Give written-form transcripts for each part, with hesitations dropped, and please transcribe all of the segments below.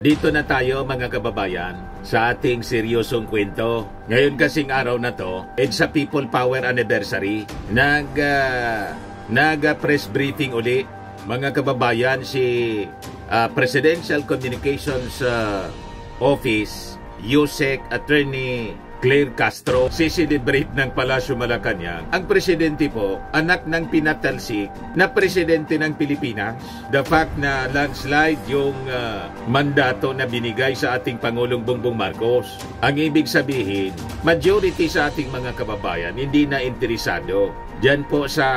Dito na tayo mga kababayan sa ating seryosong kwento. Ngayon kasing araw na to, EDSA People Power Anniversary, nag-press briefing uli mga kababayan si Presidential Communications Office, USEC Attorney Claire Castro. Siselebrate ng Palasyo Malacanang ang presidente po, anak ng pinatalsik na presidente ng Pilipinas. The fact na landslide yung mandato na binigay sa ating Pangulong Bongbong Marcos. Ang ibig sabihin, majority sa ating mga kababayan hindi na interesado diyan po sa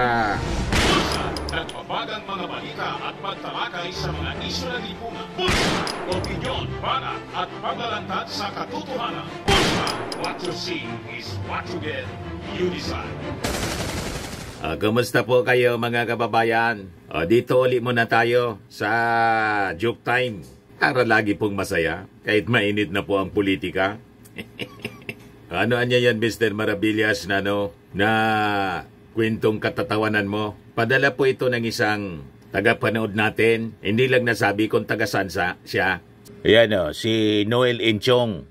nagpapagang mga balita at pagtalakay sa mga isyu ng lipunan. Pulsa, opinyon, banat at paglalantad sa katotohanan. Pulsa, what you see is what you get. You decide. Kumusta po kayo mga kababayan? Dito ulit muna tayo sa Joke Time. Para lagi pong masaya, kahit mainit na po ang politika. Ano anya yan, Mr. Maravillas, na kwentong katatawanan mo? Padala po ito ng isang tagapanood natin. Hindi lang nasabi kung taga-sansa siya. Ayan si Noel Enchong.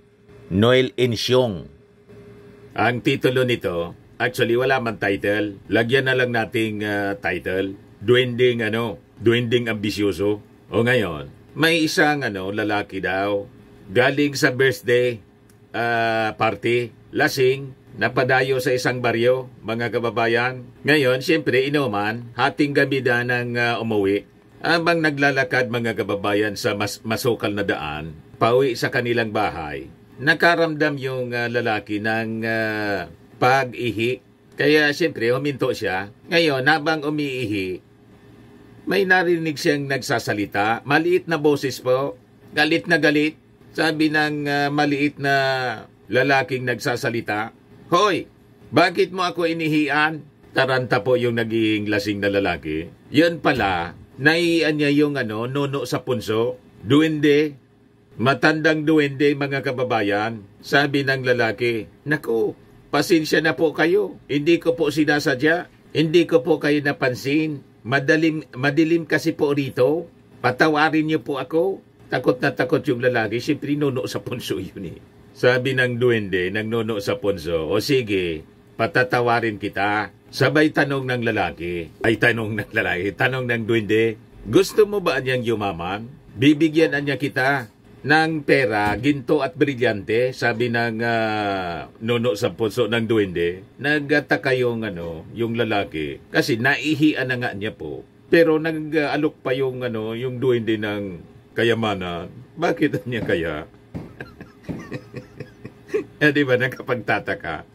Noel Enchong. Ang titulo nito, actually wala man title. Lagyan na lang nating title. Duwending ambisyoso. O ngayon, may isang lalaki daw. Galing sa birthday party, lasing, napadayo sa isang baryo, mga kababayan. Ngayon, siyempre, inuman, hating gabi na ng umuwi. Habang naglalakad, mga kababayan, sa masukal na daan, pauwi sa kanilang bahay, nakaramdam yung lalaki ng pag-ihi. Kaya, siyempre, huminto siya. Ngayon, habang umiihi, may narinig siyang nagsasalita. Maliit na boses po. Galit na galit. Sabi ng maliit na lalaking nagsasalita, "Hoy, bakit mo ako inihian?" Taranta po yung naging lasing na lalaki. Yun pala, naiian niya yung nuno sa punso. Duwende. Matandang duwende, mga kababayan. Sabi ng lalaki, "Naku, pasensya na po kayo. Hindi ko po sinasadya. Hindi ko po kayo napansin. Madilim kasi po rito. Patawarin niyo po ako." Takot na takot yung lalaki. Siyempre, nuno sa punso yun eh. Sabi ng duwende, ng nuno sa punso, "O sige, patatawarin kita." Sabay tanong ng duwende, "Gusto mo ba anyang yumaman? Bibigyan anya kita ng pera, ginto at brilyante." Sabi ng nuno sa punso ng duwende. Nagtaka yung lalaki. Kasi naihian na nga niya po. Pero nag-alok pa yung duwende ng kayamanan. Bakit niya kaya? Di ba, nakapagtataka?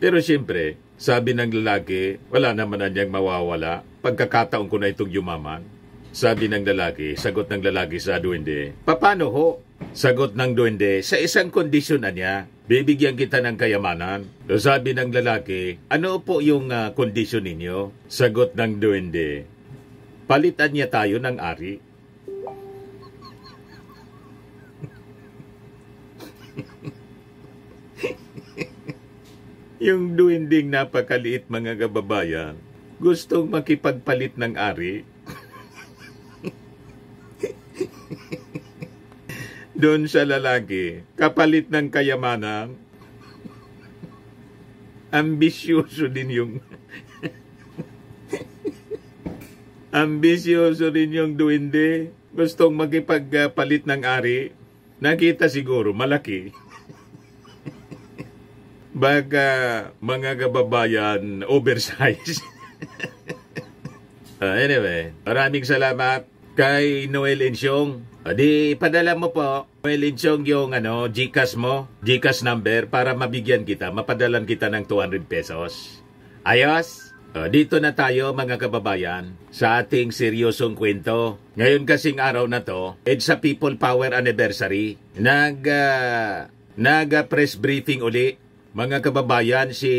Pero siyempre, sabi ng lalaki, wala naman anyang mawawala. Pagkakataon ko na itong yumaman. Sabi ng lalaki, sagot ng lalaki sa duwende, "Paano ho?" Sagot ng duwende, "Sa isang kondisyon niya, bibigyan kita ng kayamanan." So sabi ng lalaki, "Ano po yung kondisyon ninyo?" Sagot ng duwende, "Palitan niya tayo ng ari." Yung duwending napakaliit, mga kababayan, gustong makipagpalit ng ari. Doon sa lalaki, kapalit ng kayamanan. Ambisyoso din yung ambisyoso din yung duwende. Gustong makipagpalit ng ari. Nakita siguro malaki. Baka mga kababayan oversize. Anyway, maraming salamat kay Noel Enchong. Di padala mo po, Noel Enchong, yung GCash mo, GCash number, para mabigyan kita, mapadalan kita ng 200 pesos. Ayos? Dito na tayo, mga kababayan, sa ating seryosong kwento. Ngayon kasing araw na to, EDSA People Power Anniversary, nag-press briefing uli, mga kababayan, si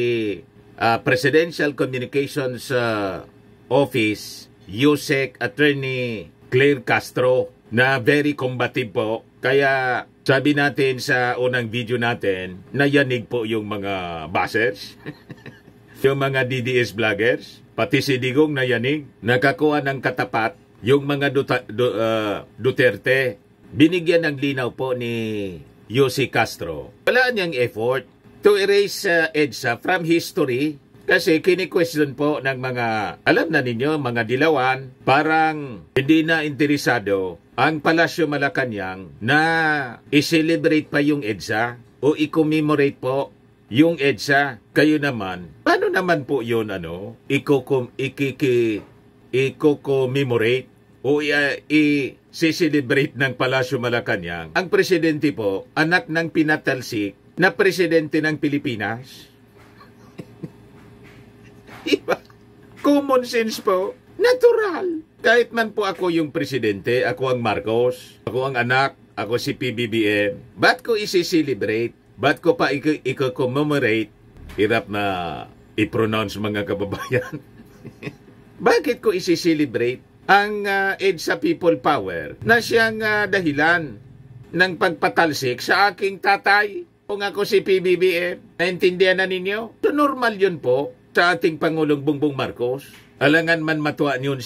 Presidential Communications Office, USEC Attorney Claire Castro, na very combative po. Kaya sabi natin sa unang video natin, nayanig po yung mga bashers, yung mga DDS vloggers, pati si Digong nayanig, nakakuha ng katapat yung mga Duterte binigyan ng linaw po ni Yusek Castro. Wala niyang effort to erase EDSA from history kasi kini-question po ng mga, alam na ninyo, mga dilawan, parang hindi na interesado ang Palasyo Malacanang na i-celebrate pa yung EDSA o i-commemorate po yung EDSA. Kayo naman, paano naman po yun i-commemorate o i-celebrate ng Palasyo Malacanang? Ang presidente po, anak ng pinatalsik na presidente ng Pilipinas. Diba? Common sense po. Natural. Kahit man po ako yung presidente, ako ang Marcos, ako ang anak, ako si PBBM, ba't ko isi-celebrate? Ba't ko pa i-commemorate? Hirap na i-pronounce mga kababayan. Bakit ko isi-celebrate ang EDSA People Power na siyang dahilan ng pagpatalsik sa aking tatay? Kung ako si PBBM, naintindihan na ninyo? So normal yun po sa ating Pangulong Bongbong Marcos. Alangan man matuwa yun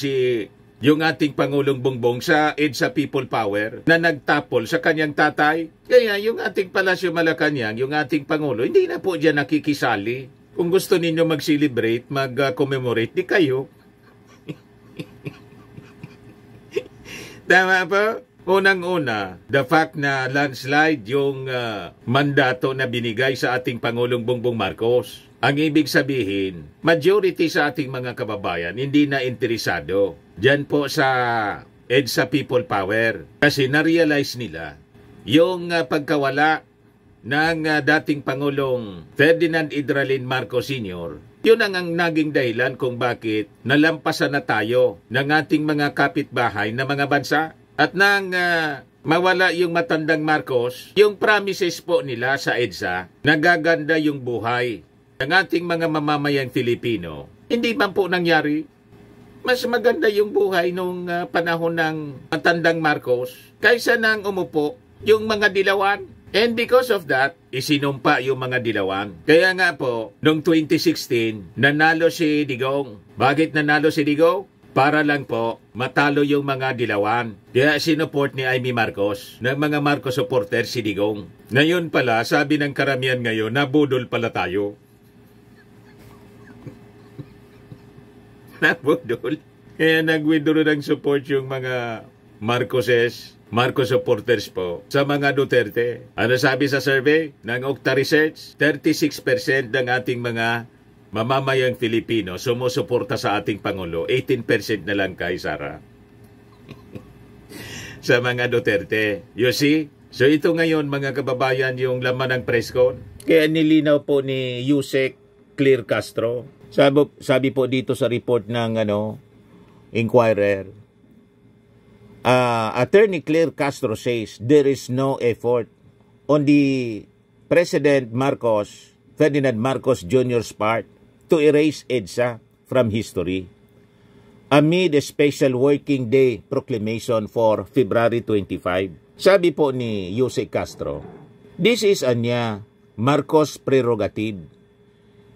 yung ating Pangulong Bongbong sa EDSA People Power na nagtapol sa kanyang tatay. Kaya yung ating Palasyo Malacanang, yung ating Pangulo, hindi na po dyan nakikisali. Kung gusto ninyo mag-celebrate, mag-commemorate, di kayo. Tama po? Unang-una, the fact na landslide yung mandato na binigay sa ating Pangulong Bongbong Marcos. Ang ibig sabihin, majority sa ating mga kababayan hindi na interesado dyan po sa EDSA People Power. Kasi na-realize nila yung pagkawala ng dating Pangulong Ferdinand Idralin Marcos Sr., yun ang naging dahilan kung bakit nalampasan na tayo ng ating mga kapitbahay na mga bansa. At nang mawala yung matandang Marcos, yung promises po nila sa EDSA, nagaganda yung buhay ng ating mga mamamayang Filipino. Hindi man po nangyari. Mas maganda yung buhay nung panahon ng matandang Marcos kaysa nang umupo yung mga dilawan. And because of that, isinumpa yung mga dilawan. Kaya nga po, noong 2016, nanalo si Digong. Bakit nanalo si Digong? Para lang po, matalo yung mga dilawan. Kaya sinuport ni Amy Marcos, ng mga Marcos supporter si Digong. Ngayon pala, sabi ng karamihan ngayon, nabudol pala tayo. Nabudol. Kaya nag-withdraw ng support yung mga Marcos supporters po sa mga Duterte. Ano sabi sa survey ng Okta Research? 36% ng ating mga mamamayang Filipino sumusuporta sa ating Pangulo. 18% na lang kay Sara. Sa mga Duterte. You see? So ito ngayon mga kababayan yung laman ng press con. Kaya nilinaw po ni Yusek Claire Castro. Sabi po dito sa report ng Inquirer. Attorney Claire Castro says there is no effort on the President Ferdinand Marcos Jr.'s part to erase EDSA from history amid a special working day proclamation for February 25. Sabi po ni Yusek Castro, this is anya Marcos prerogative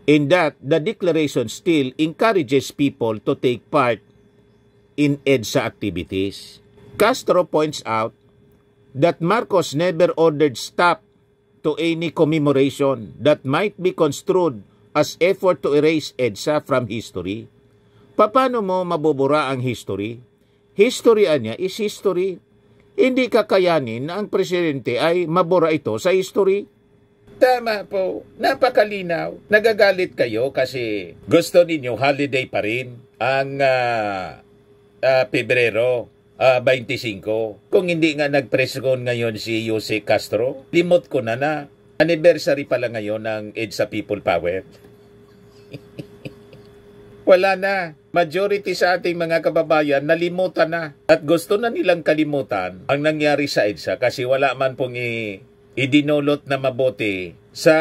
in that the declaration still encourages people to take part in EDSA activities. Castro points out that Marcos never ordered stop to any commemoration that might be construed as effort to erase EDSA from history. Paano mo mabubura ang history? History niya is history. Hindi kakayanin na ang presidente ay mabura ito sa history. Tama po. Napakalinaw. Nagagalit kayo kasi gusto ninyo holiday pa rin ang Pebrero 25. Kung hindi nga nag-press con ngayon si Yusek Castro, limot ko na. Anniversary pala ngayon ng EDSA People Power. Wala na. Majority sa ating mga kababayan nalimutan na. At gusto na nilang kalimutan ang nangyari sa EDSA kasi wala man pong idinulot na mabuti sa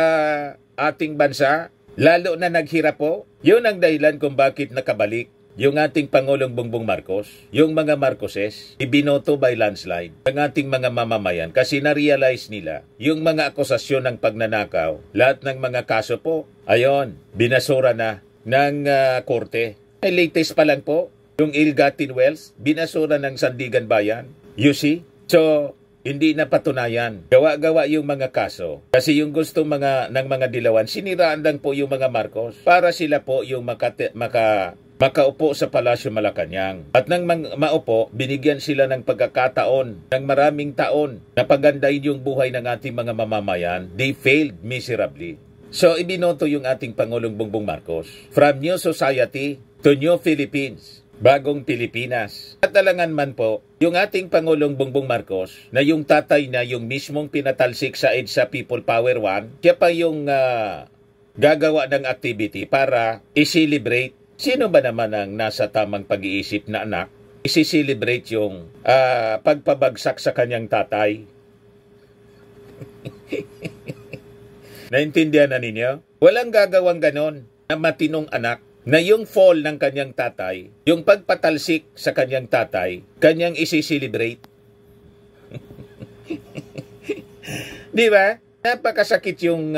ating bansa. Lalo na naghirap po. Yun ang dahilan kung bakit nakabalik yung ating Pangulong Bongbong Marcos, yung mga Marcoses, ibinoto by landslide ang ating mga mamamayan kasi na-realize nila yung mga akusasyon ng pagnanakaw, lahat ng mga kaso po, ayon, binasura na ng korte. Ay latest pa lang po, yung ill-gotten wealth, binasura ng Sandigan Bayan. You see? So, hindi napatunayan. Gawa-gawa yung mga kaso. Kasi yung gustong ng mga dilawan, siniraan lang po yung mga Marcos para sila po yung makaupo sa Palasyo Malacanang. At nang maupo, binigyan sila ng pagkakataon ng maraming taon na pagandahin yung buhay ng ating mga mamamayan. They failed miserably. So, ibinoto yung ating Pangulong Bongbong Marcos. From New Society to New Philippines. Bagong Pilipinas. At talangan man po, yung ating Pangulong Bongbong Marcos, na yung tatay na yung mismong pinatalsik sa EDSA People Power 1, siya pa yung gagawa ng activity para i-celebrate. Sino ba naman ang nasa tamang pag-iisip na anak? I-celebrate yung pagpabagsak sa kanyang tatay. Naintindihan na ninyo? Walang gagawang ganon na matinong anak na yung fall ng kanyang tatay, yung pagpatalsik sa kanyang tatay, kanyang isi-celebrate. Di ba? Napakasakit yung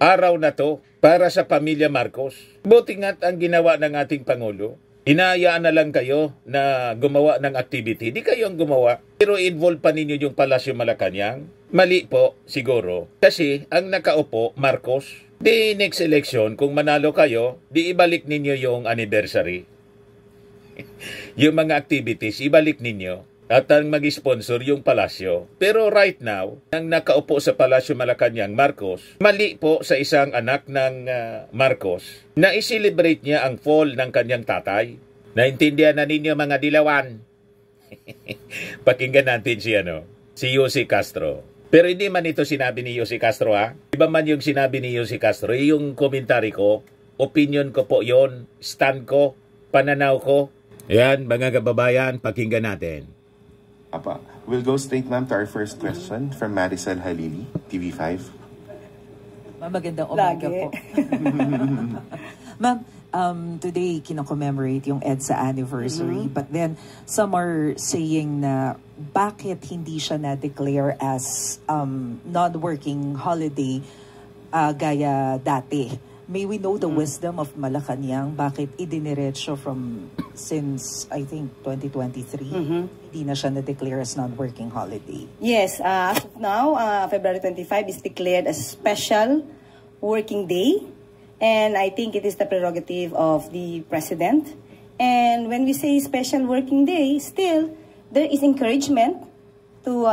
araw na to para sa pamilya Marcos. Buti nga't ang ginawa ng ating Pangulo, inaayaan na lang kayo na gumawa ng activity. Di kayo ang gumawa, pero involve pa ninyo yung Palasyo Malacanang. Mali po, siguro. Kasi ang nakaupo, Marcos. Di next election, kung manalo kayo, di ibalik ninyo yung anniversary. Yung mga activities, ibalik ninyo. At ang mag-sponsor yung Palasyo. Pero right now, ang nakaupo sa Palasyo Malacanang, Marcos, mali po sa isang anak ng Marcos na i-celebrate niya ang fall ng kanyang tatay. Naintindihan na ninyo mga dilawan. Pakinggan natin si Yossi Castro. Pero hindi man ito sinabi ni Yossi Castro ha. Iba man yung sinabi ni Yossi Castro. Yung komentary ko, opinion ko po yon, stand ko, pananaw ko. Yan, mga kababayan, pakinggan natin. Apa, we'll go straight ma'am to our first question from Maricel Halili, TV5. Ma'am, magandang umaga po. Ma'am, today kino-commemorate yung EDSA anniversary, but then some are saying na bakit hindi siya na-declare as non-working holiday gaya dati. May we know the wisdom of Malacanang? Bakit idiniretso since, I think, 2023? Hindi na siya na-declare as non-working holiday. Yes, as of now, February 25 is declared a special working day. And I think it is the prerogative of the President. And when we say special working day, still, there is encouragement to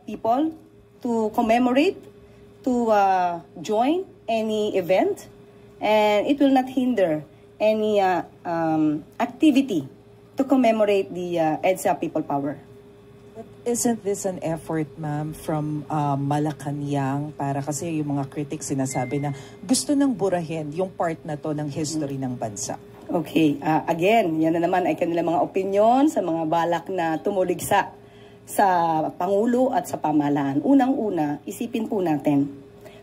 people to commemorate, to join any event. And it will not hinder any activity to commemorate the EDSA People Power. But isn't this an effort, ma'am, from Malacanang para kasi yung mga critics sinasabi na gusto nang burahin yung part na to ng history ng bansa? Okay, again, yan na naman ay kanilang mga opinion sa mga balak na tumuligsa sa Pangulo at sa pamahalaan. Unang-una, isipin po natin,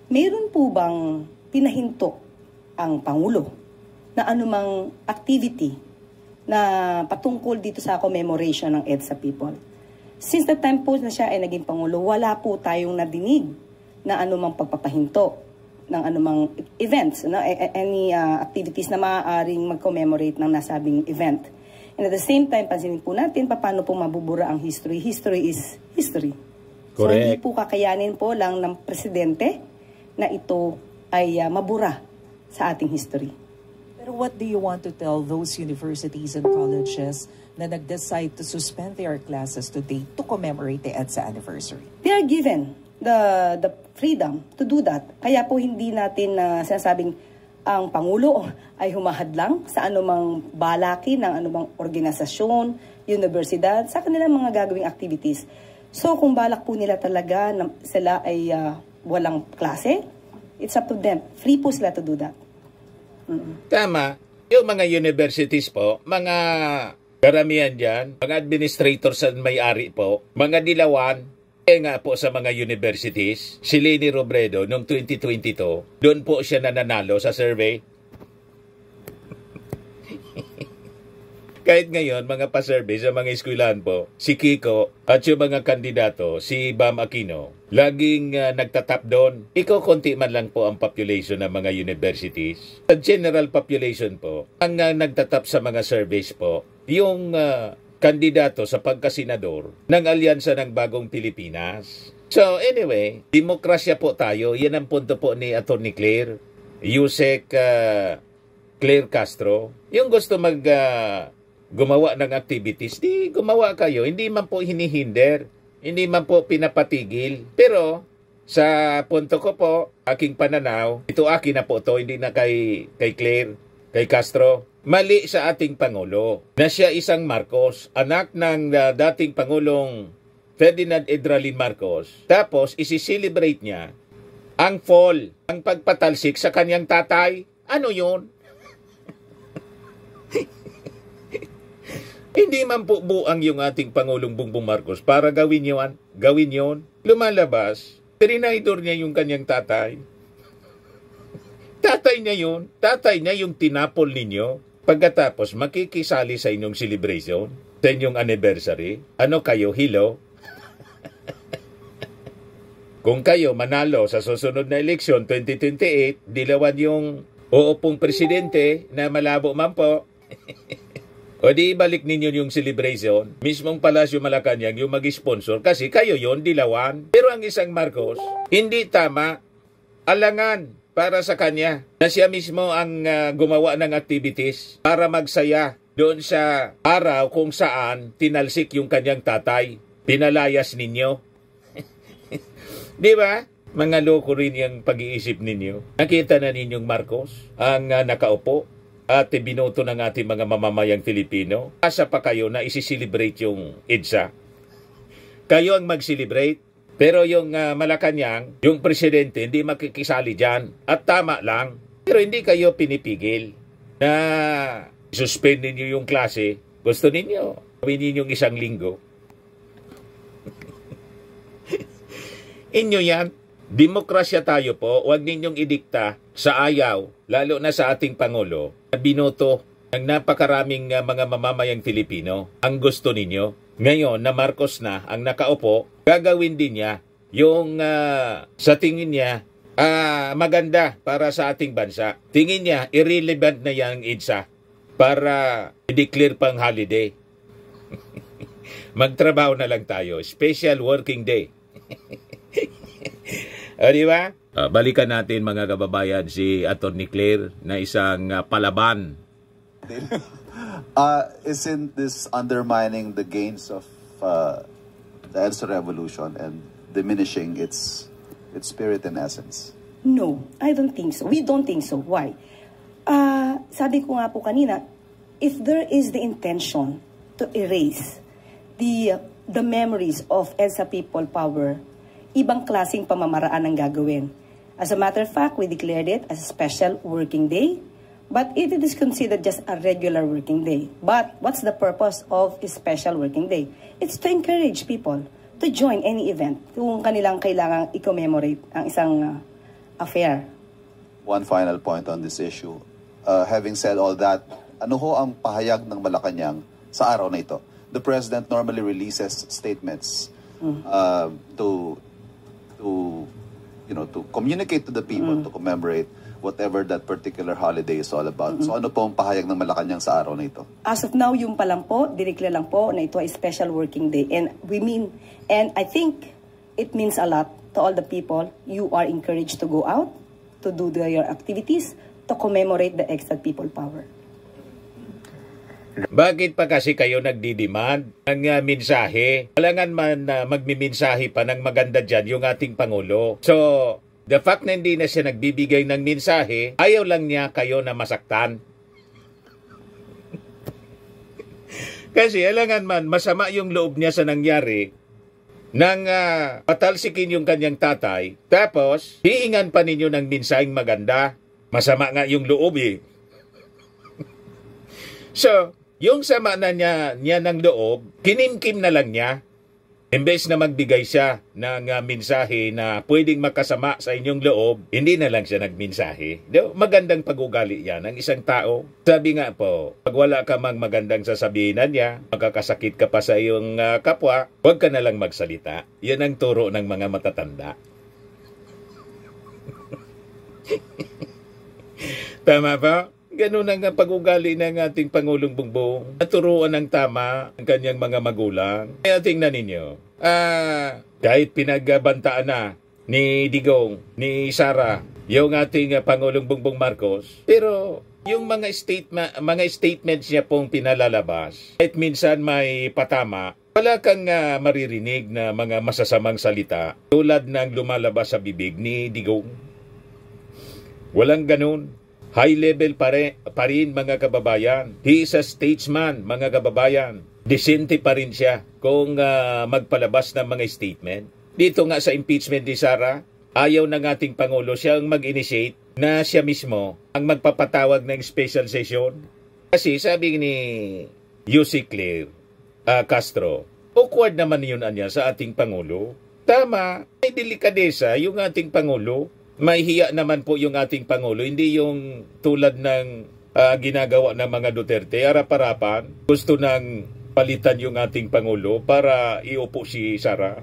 mayroon po bang pinahinto ang Pangulo na anumang activity na patungkol dito sa commemoration ng EDSA People? Since the time po na siya ay naging Pangulo, wala po tayong nadinig na anumang pagpapahinto ng anumang events, any activities na maaaring mag-commemorate ng nasabing event. And at the same time, pansinin po natin paano po mabubura ang history. History is history. Correct. So hindi po kakayanin po lang ng presidente na ito ay mabura sa ating history. Pero what do you want to tell those universities and colleges na nag-decide to suspend their classes today to commemorate the EDSA anniversary? They are given the freedom to do that. Kaya po hindi natin sinasabing ang Pangulo ay humahadlang sa anumang balaki ng anumang organisasyon, universidad, sa kanilang mga gagawing activities. So kung balak po nila talaga na sila ay walang klase, it's up to them. Free po sila to do that. Tama. Yung mga universities po, mga karamihan dyan, mga administrators at may-ari po, mga dilawan, nga po sa mga universities, si Leni Robredo noong 2022, doon po siya nananalo sa survey. Kahit ngayon, mga pa-survey sa mga eskwelahan po, si Kiko at yung mga kandidato, si Bam Aquino, laging nagtatap doon. Konti man lang po ang population ng mga universities. Sa general population po, ang nagtatap sa mga surveys po, yung kandidato sa pagkasenador ng Alyansa ng Bagong Pilipinas. So anyway, demokrasya po tayo. Yan ang punto po ni Atty. Claire. Yusek Claire Castro. Yung gusto gumawa ng activities, di gumawa kayo. Hindi man po hinihinder. Hindi man po pinapatigil. Pero sa punto ko po, aking pananaw, ito akin na po to, hindi na kay Claire, kay Castro. Mali sa ating Pangulo na siya isang Marcos, anak ng dating Pangulong Ferdinand Edralin Marcos. Tapos isi-celebrate niya ang fall, ang pagpatalsik sa kanyang tatay. Ano yun? Hindi man po buang yung ating Pangulong Bongbong Marcos para gawin yun. Lumalabas, trinidor niya yung kanyang tatay. Tatay niya yun. Tatay niya yung tinapol ninyo. Pagkatapos, makikisali sa inyong celebration, sa inyong anniversary. Ano kayo, hilo? Kung kayo manalo sa susunod na eleksyon, 2028, dilawan yung uupong presidente na malabo man po. O di ibalik ninyo yung celebration. Mismong Palasyo Malacanang yung mag-sponsor kasi kayo yon dilawan. Pero ang isang Marcos, hindi tama. Alangan para sa kanya na siya mismo ang gumawa ng activities para magsaya doon sa araw kung saan tinalsik yung kanyang tatay. Pinalayas ninyo. Di ba? Mga loko rin yung pag-iisip ninyo. Nakita na ninyong Marcos ang nakaupo at binoto ng ating mga mamamayang Filipino. Asa pa kayo na isi-celebrate yung EDSA? Kayo ang mag-celebrate. Pero yung Malacanang, yung presidente, hindi makikisali dyan. At tama lang. Pero hindi kayo pinipigil na suspend ninyo yung klase. Gusto ninyo, gawin ninyong isang linggo. Inyo yan. Demokrasya tayo po. Huwag ninyong idikta sa ayaw, lalo na sa ating Pangulo, na binoto ng napakaraming mga mamamayang Filipino. Ang gusto ninyo. Ngayon na Marcos na ang nakaupo, gagawin din niya yung sa tingin niya maganda para sa ating bansa. Tingin niya irrelevant na yang EDSA para i-declare pang holiday. Magtrabaho na lang tayo. Special working day. O, di ba? Balikan natin mga kababayan si Atty. Claire na isang palaban. Isn't this undermining the gains of the EDSA revolution and diminishing its spirit and essence? No, I don't think so. We don't think so. Why? Sabi ko nga po kanina, if there is the intention to erase the memories of EDSA people power, ibang klaseng pamamaraan ang gagawin. As a matter of fact, we declared it as a special working day. But it is considered just a regular working day. But what's the purpose of a special working day? It's to encourage people to join any event kung kanilang kailangang i-commemorate ang isang affair. One final point on this issue. Having said all that, ano ho ang pahayag ng Malacanang sa araw na ito? The President normally releases statements to communicate to the people, to commemorate whatever that particular holiday is all about. So ano po ang pahayag ng Malacanang sa araw na ito? As of now, yung pa lang po, dineclare lang po na ito ay special working day. And I think it means a lot to all the people. You are encouraged to go out, to do your activities, to commemorate the EDSA people power. Bakit pa kasi kayo nagdidemand ng mensahe? Walangan man magmimensahe pa ng maganda dyan yung ating Pangulo. So, the fact na hindi na siya nagbibigay ng mensahe, ayaw lang niya kayo na masaktan. Kasi alangan man, masama yung loob niya sa nangyari nang patalsikin yung kanyang tatay, tapos hihingan pa ninyo ng mensaheng maganda. Masama nga yung loob eh. So, yung sama na niya ng loob, kinimkim na lang niya. Imbes na magbigay siya ng mensahe na pwedeng makasama sa inyong loob, hindi na lang siya nagmensahe. Magandang pag-ugali yan ng isang tao. Sabi nga po, pag wala ka mang magandang sasabihin niya, magkakasakit ka pa sa iyong kapwa, huwag ka na lang magsalita. Yan ang turo ng mga matatanda. Tama ba? Ganun ang pag-ugali ng ating Pangulong Bongbong. Naturuan ng tama ang kanyang mga magulang. Kaya tingnan ninyo, kahit pinagbantaan na ni Digong, ni Sara, yung ating Pangulong Bongbong Marcos, pero yung mga statements niya pong pinalalabas, kahit minsan may patama, wala kang maririnig na mga masasamang salita tulad ng lumalabas sa bibig ni Digong. Walang ganun. High level pa rin mga kababayan. He is a statesman mga kababayan. Disente pa rin siya kung magpalabas ng mga statement. Dito nga sa impeachment ni Sara, ayaw ng ating Pangulo siyang mag-initiate na siya mismo ang magpapatawag ng special session. Kasi sabi ni Yussi Claire Castro, awkward naman yun anya sa ating Pangulo. Tama, may delikadesa yung ating Pangulo. May hiya naman po yung ating Pangulo, hindi yung tulad ng ginagawa ng mga Duterte, harap-harapan. Gusto nang palitan yung ating Pangulo para iupo si Sara.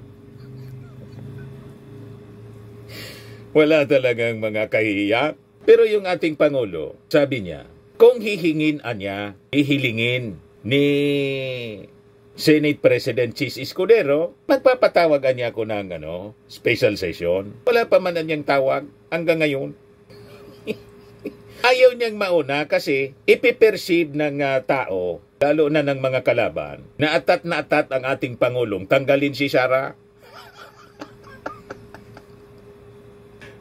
Wala talagang mga kahihiya. Pero yung ating Pangulo, sabi niya, kung hihingin niya, ihilingin ni Senate President Chis Escudero, magpapatawag niya ako ng special session. Wala pa man niyang tawag hanggang ngayon. Ayaw niyang mauna kasi ipiperceive ng tao, lalo na ng mga kalaban, na atat ang ating Pangulong tanggalin si Sara.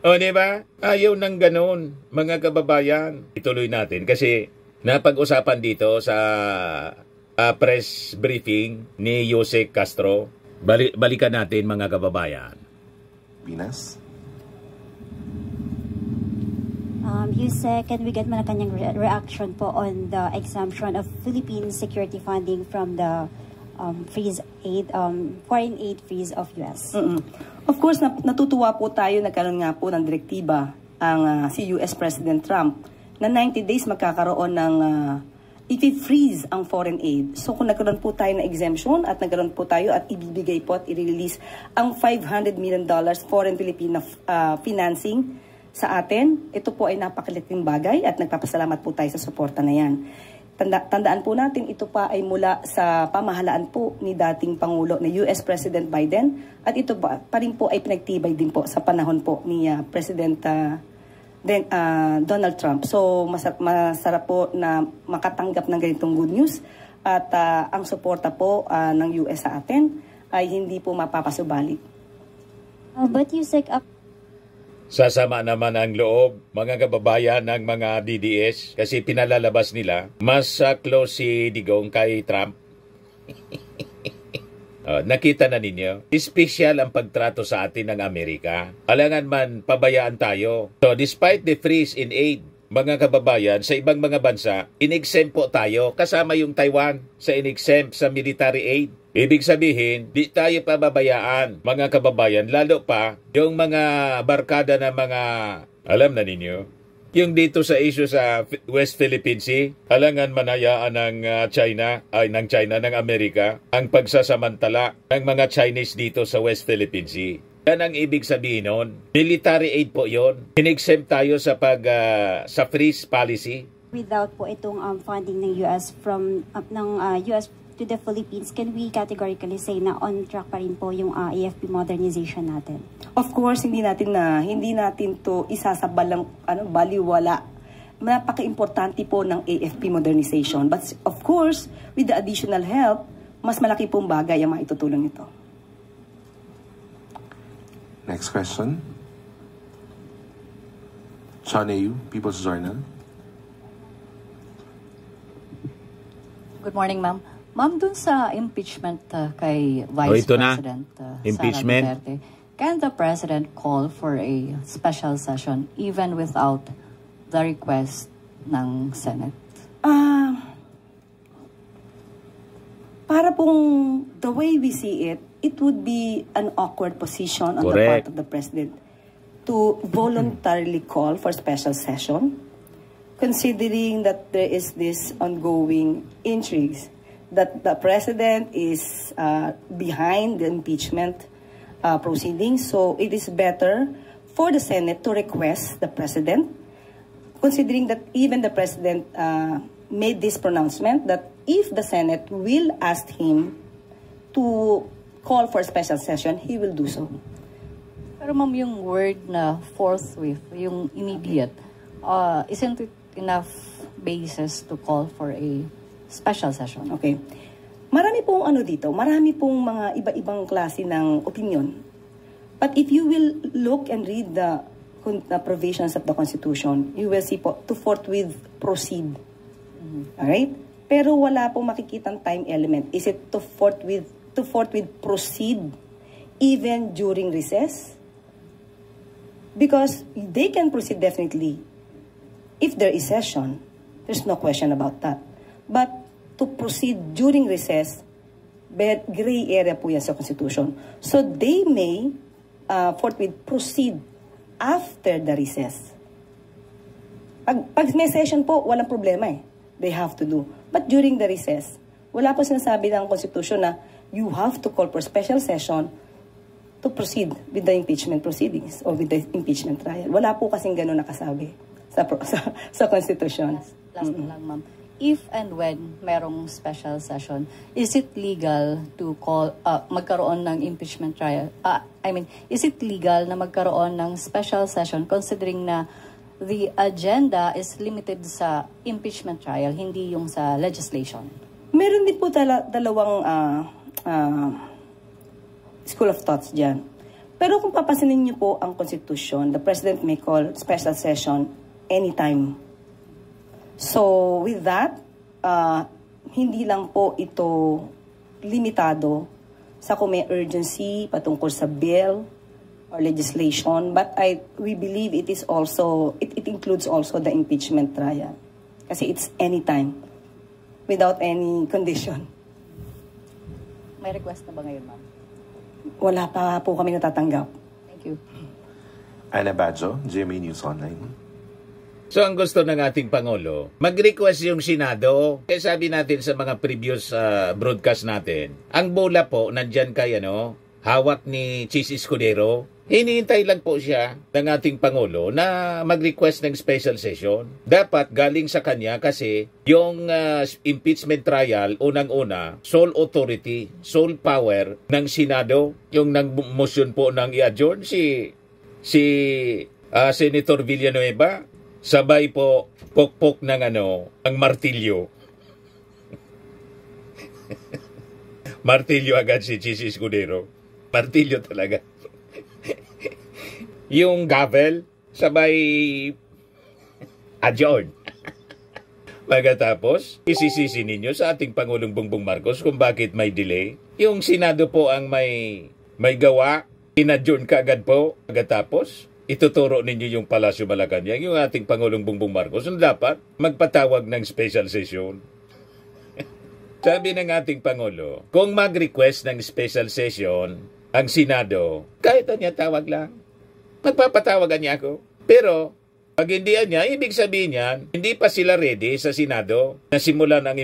O, diba? Ayaw ng ganun, mga kababayan. Ituloy natin kasi napag-usapan dito sa press briefing ni Yussi Castro. Balikan natin mga kababayan. Pinas? Yussi, can we get Malacanang reaction po on the exemption of Philippine security funding from the foreign aid freeze of US? Of course, natutuwa po tayo, nagkaroon nga po ng direktiba ang si US President Trump na 90 days magkakaroon ng i-freeze ang foreign aid. So kung nagkaroon po tayo ng exemption at nagkaroon po tayo at ibibigay po at i-release ang $500 million foreign Filipino financing sa atin, ito po ay napakalaking bagay at nagpapasalamat po tayo sa suporta na yan. Tandaan po natin, ito pa ay mula sa pamahalaan po ni dating Pangulo na US President Biden at ito pa rin po ay pinagtibay din po sa panahon po ni President Donald Trump. So masarap po na makatanggap ng ganitong good news at ang suporta po ng US sa atin ay hindi po mapapasubalit. But you say Sasama naman ang loob, mga kababayan ng mga DDS kasi pinalalabas nila mas close si Digong kay Trump. Nakita na ninyo, espesyal ang pagtrato sa atin ng Amerika. Alangan man pabayaan tayo. So despite the freeze in aid, mga kababayan, sa ibang mga bansa, in-exempt po tayo kasama yung Taiwan sa in-exempt sa military aid. Ibig sabihin, di tayo pababayaan, mga kababayan, lalo pa yung mga barkada na mga, alam na ninyo, yung dito sa issue sa West Philippine Sea, alangan manayaan ng ng Amerika, ang pagsasamantala ng mga Chinese dito sa West Philippine Sea. Yan ang ibig sabihin nun. Military aid po yon. In-exempt tayo sa sa freeze policy. Without po itong funding ng US from US to the Philippines, can we categorically say na on track pa rin po yung AFP modernization natin? Of course, hindi natin to isasabalang baliwala. Napaka-importante po ng AFP modernization. But of course, with the additional help, mas malaki pong bagay ang maitutulong ito. Next question. Sean Ayu, People's Journal. Good morning, ma'am. Ma'am, dun sa impeachment kay Vice President impeachment. Sara Duterte, can the President call for a special session even without the request ng Senate? Para pong the way we see it, it would be an awkward position on the part of the President to voluntarily call for special session, considering that there is this ongoing intrigues that the President is behind the impeachment proceedings. So it is better for the Senate to request the President, considering that even the President made this pronouncement that if the Senate will ask him to call for a special session, he will do so. Pero ma'am, yung word na forthwith, yung immediate, isn't it enough basis to call for a special session? Okay. Marami pong dito, marami pong mga iba-ibang klase ng opinion. But if you will look and read the provisions of the Constitution, you will see po, to forthwith proceed. Alright? Pero wala pong makikitang time element. Is it to forthwith proceed even during recess? Because they can proceed definitely if there is session. There's no question about that. But to proceed during recess, gray area po yan sa Constitution. So they may forthwith proceed after the recess. Pag may session po, walang problema eh. They have to do. But during the recess, wala po sinasabi ng Constitution na you have to call for special session to proceed with the impeachment proceedings or with the impeachment trial. Wala po kasing gano'n nakasabi sa Constitution. Last na lang, ma'am. If and when merong special session, is it legal to call, magkaroon ng impeachment trial? Is it legal na magkaroon ng special session considering na the agenda is limited sa impeachment trial, hindi yung sa legislation? Meron din po dalawang school of thoughts dyan. Pero kung papansinin niyo po ang Constitution, the President may call special session anytime. So, with that, hindi lang po ito limitado sa kung may urgency patungkol sa bill or legislation, but we believe it is also, it includes also the impeachment trial. Kasi it's anytime, without any condition. May request na ba ngayon, ma'am? Wala pa po kami natatanggap. Thank you. Ana Badjo, GMA News Online. So ang gusto ng ating Pangulo, mag-request yung Senado. Kaya sabi natin sa mga previous broadcast natin, ang bola po nandyan kay hawak ni Chis Escudero. Hinihintay lang po siya ng ating Pangulo na mag-request ng special session. Dapat galing sa kanya kasi yung impeachment trial, unang-una, sole authority, sole power ng Senado. Yung nag-motion po ng i-adjourn si Senator Villanueva, sabay po pokpok ng ang martilyo. Martilyo agad si Chis Escudero. Martilyo talaga. Yung gavel, sabay adjourn. Pagkatapos, isisisi ninyo sa ating Pangulong Bongbong Marcos kung bakit may delay. Yung Senado po ang may gawa, inadjourn ka agad po. Pagkatapos, ituturo ninyo yung Palasyo Malacanang, yung ating Pangulong Bongbong Marcos, na dapat magpatawag ng special session. Sabi ng ating Pangulo, kung mag-request ng special session ang Senado, kahit niya tawag lang, magpapatawagan niya ako. Pero, pag hindi niya, ibig sabihin niyan, hindi pa sila ready sa Senado na simulan ang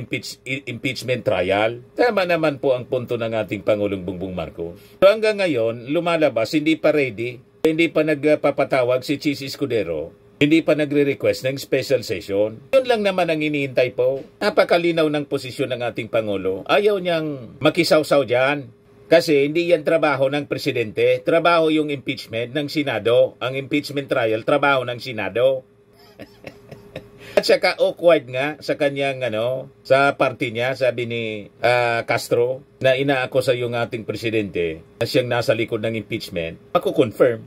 impeachment trial. Tama naman po ang punto ng ating Pangulong Bongbong Marcos. So hanggang ngayon, lumalabas, hindi pa ready, hindi pa nagpapatawag si Chis Escudero, hindi pa nagre-request ng special session. Yun lang naman ang iniintay po. Napakalinaw ng posisyon ng ating Pangulo. Ayaw niyang makisawsaw dyan. Kasi hindi yan trabaho ng presidente, trabaho yung impeachment ng Senado. Ang impeachment trial, trabaho ng Senado. At saka awkward nga sa kanyang sa party niya, sabi ni Castro, na inaakusa yung ating presidente na siyang nasa likod ng impeachment, makukonfirm.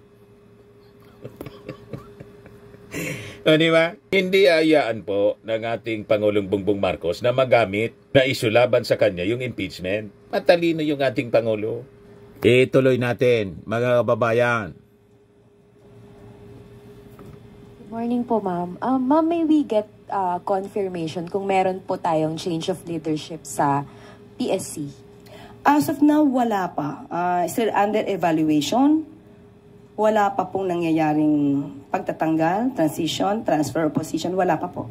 Di ba? Hindi ayaan po ng ating Pangulong Bongbong Marcos na magamit na isulaban sa kanya yung impeachment. Matalino yung ating Pangulo. Ituloy natin, mga kababayan. Good morning po, ma'am. Ma'am, may we get confirmation kung meron po tayong change of leadership sa PSC? As of now, wala pa. Still under evaluation. Wala pa pong nangyayaring pagtatanggal, transition, transfer of position. Wala pa po.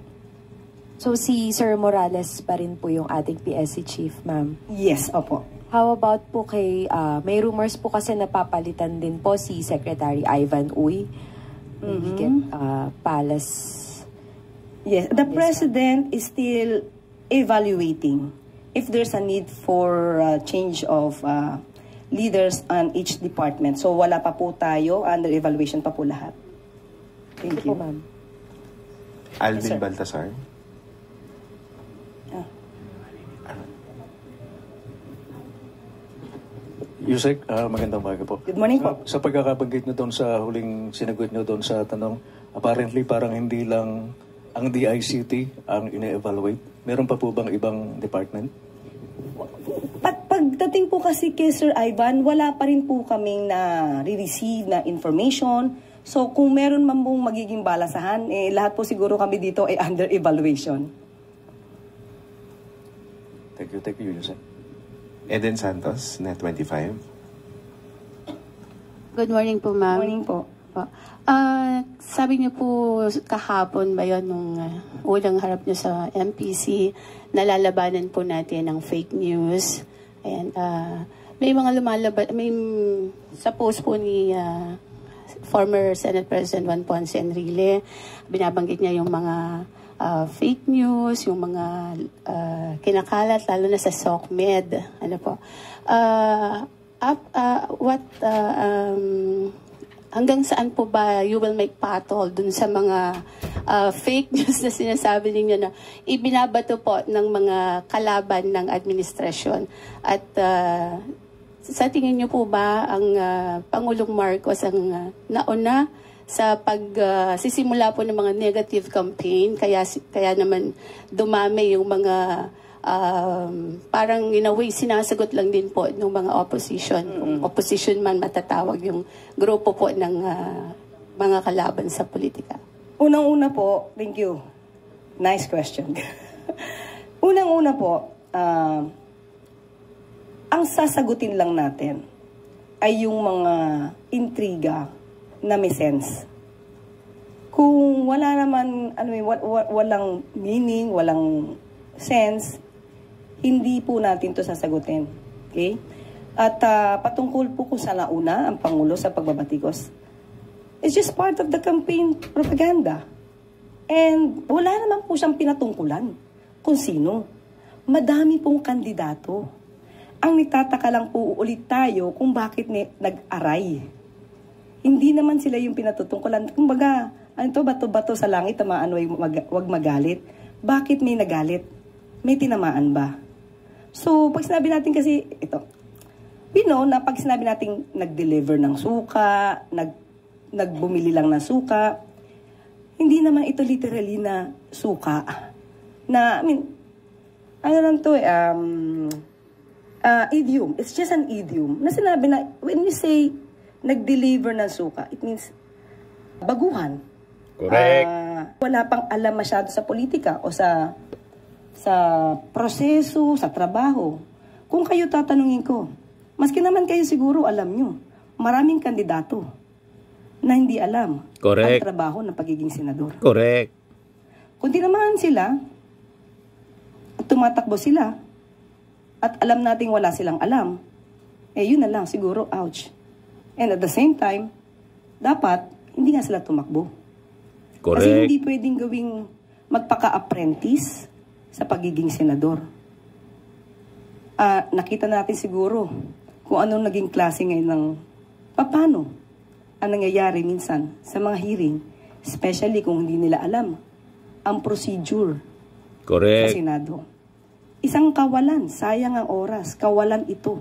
So si Sir Morales pa rin po yung ating PSC chief, ma'am? Yes, opo. How about po kay, may rumors po kasi napapalitan din po si Secretary Ivan Uy. Palace Yes, the President is still evaluating if there's a need for change of leaders on each department. So wala pa po tayo, under evaluation pa po lahat. Thank you. Po, ma'am. Alvin Yes, sir. Baltasar. Yusek, magandang umaga po. Good morning po. Sa pagkakabanggit nyo doon sa huling sinagot nyo doon sa tanong, apparently parang hindi lang ang DICT ang ine-evaluate. Meron pa po bang ibang department? Pagdating po kasi kay Sir Ivan, wala pa rin po kaming na-receive na information. So kung meron man pong magiging balasahan, lahat po siguro kami dito ay under evaluation. Thank you, Yusek. Eden Santos, Net25. Good morning po, ma'am. Morning po. Sabi niyo po kahapon ba yun nung unang harap niyo sa MPC, nalalabanan po natin ang fake news. And may mga sa post po ni former Senate President Juan Ponce Enrile, binabanggit niya yung mga fake news, yung mga kinakalat, lalo na sa SOCMED. Ano po? Hanggang saan po ba you will make patol dun sa mga fake news na sinasabi ninyo na ibinabato po ng mga kalaban ng administrasyon? At sa tingin niyo po ba ang Pangulong Marcos ang nauna sa pagsisimula po ng mga negative campaign, kaya naman dumami yung mga parang in a way sinasagot lang din po ng mga opposition. Kung opposition man matatawag yung grupo po ng mga kalaban sa politika. Unang-una po, thank you. Nice question. Unang-una po, ang sasagutin lang natin ay yung mga intriga na may sense. Kung wala naman, walang meaning, walang sense, hindi po natin to sasagutin. Okay? At patungkol po kung saan nauna ang Pangulo sa pagbabatikos, it's just part of the campaign propaganda. And wala naman po siyang pinatungkulan kung sino. Madami pong kandidato. Ang nagtataka lang po ulit tayo kung bakit nag-aray. Hindi naman sila yung pinatutungkulan. Kumbaga, bato-bato sa langit, tamaan, wag magalit. Bakit may nagalit? May tinamaan ba? So, pag sinabi natin kasi, ito, na pag sinabi natin nag-deliver ng suka, nagbumili lang ng suka, hindi naman ito literally na suka. Na, idiom. It's just an idiom. Na sinabi na, when you say nag-deliver ng suka, it means baguhan. Correct. Wala pang alam masyado sa politika o sa proseso, sa trabaho. Kung kayo tatanungin ko, maski naman kayo siguro alam nyo, maraming kandidato na hindi alam ang trabaho ng pagiging senador. Correct. Kung di naman sila, at tumatakbo sila, at alam nating wala silang alam, yun na lang, siguro, ouch. And at the same time, dapat, hindi nga sila tumakbo. Correct. Kasi hindi pwedeng gawing magpaka-apprentice sa pagiging senador. Nakita natin siguro kung anong naging klase ngayon ng paano ang nangyayari minsan sa mga hearing, especially kung hindi nila alam ang procedure sa Senado. Isang kawalan, sayang ang oras, kawalan ito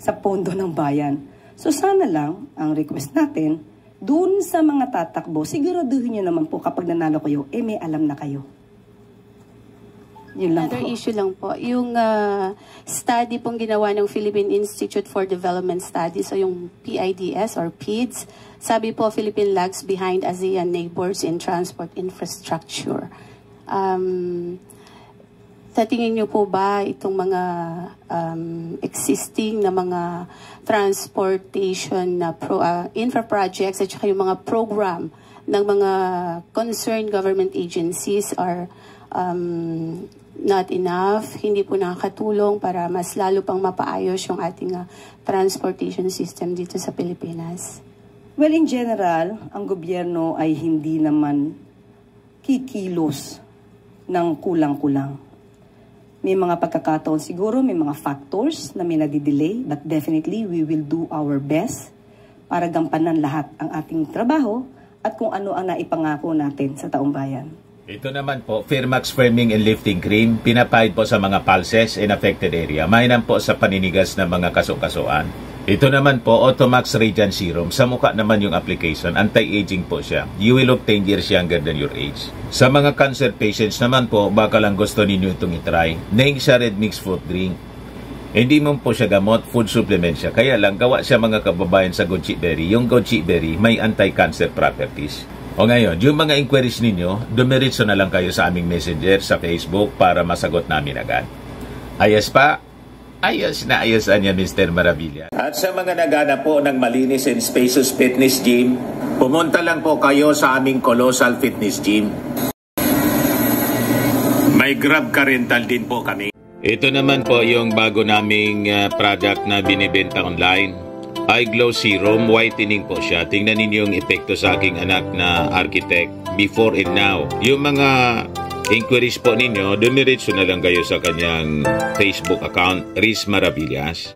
sa pondo ng bayan. So sana lang, ang request natin, doon sa mga tatakbo, siguraduhin nyo naman po kapag nanalo kayo, may alam na kayo. Yun lang Another po. issue lang po, yung study pong ginawa ng Philippine Institute for Development Studies, so yung PIDS or PIDS, sabi po Philippine lags behind ASEAN neighbors in transport infrastructure. Sa tingin niyo po ba itong mga existing na mga transportation na infra projects at saka yung mga program ng mga concerned government agencies are not enough, hindi po nakakatulong para mas lalo pang mapaayos yung ating transportation system dito sa Pilipinas? Well, in general, ang gobyerno ay hindi naman kikilos ng kulang-kulang. May mga pagkakataon siguro, may mga factors na may nadidelay, but definitely we will do our best para gampanan lahat ang ating trabaho at kung ano ang naipangako natin sa taong bayan. Ito naman po, Firmax Firming and Lifting Cream, pinapahid po sa mga pulses in affected area. Mainam po sa paninigas ng mga kaso-kasuan. Ito naman po, Automax Radiant Serum. Sa mukha naman yung application, anti-aging po siya. You will look 10 years younger than your age. Sa mga cancer patients naman po, baka lang gusto ninyo itong itry. Nengsa Red Mix Fruit Drink. Hindi mo po siya gamot, food supplement siya. Kaya lang, gawa siya mga kababayan sa goji berry. Yung goji berry, may anti-cancer properties. O ngayon, yung mga inquiries ninyo, dumiritso na lang kayo sa aming messenger sa Facebook para masagot namin agad. Ayos pa? Ayos na ayos niya, Mr. Maravilla. At sa mga naghanap po ng malinis and spacious fitness gym, pumunta lang po kayo sa aming Colossal Fitness Gym. May Grab Car Rental din po kami. Ito naman po yung bago naming product na binibenta online. Eye Glow Serum, whitening po siya. Tingnan ninyo yung epekto sa aking anak na architect before and now. Yung mga inquiries po ninyo, dumiretso na lang kayo sa kanyang Facebook account, Riz Maravillas.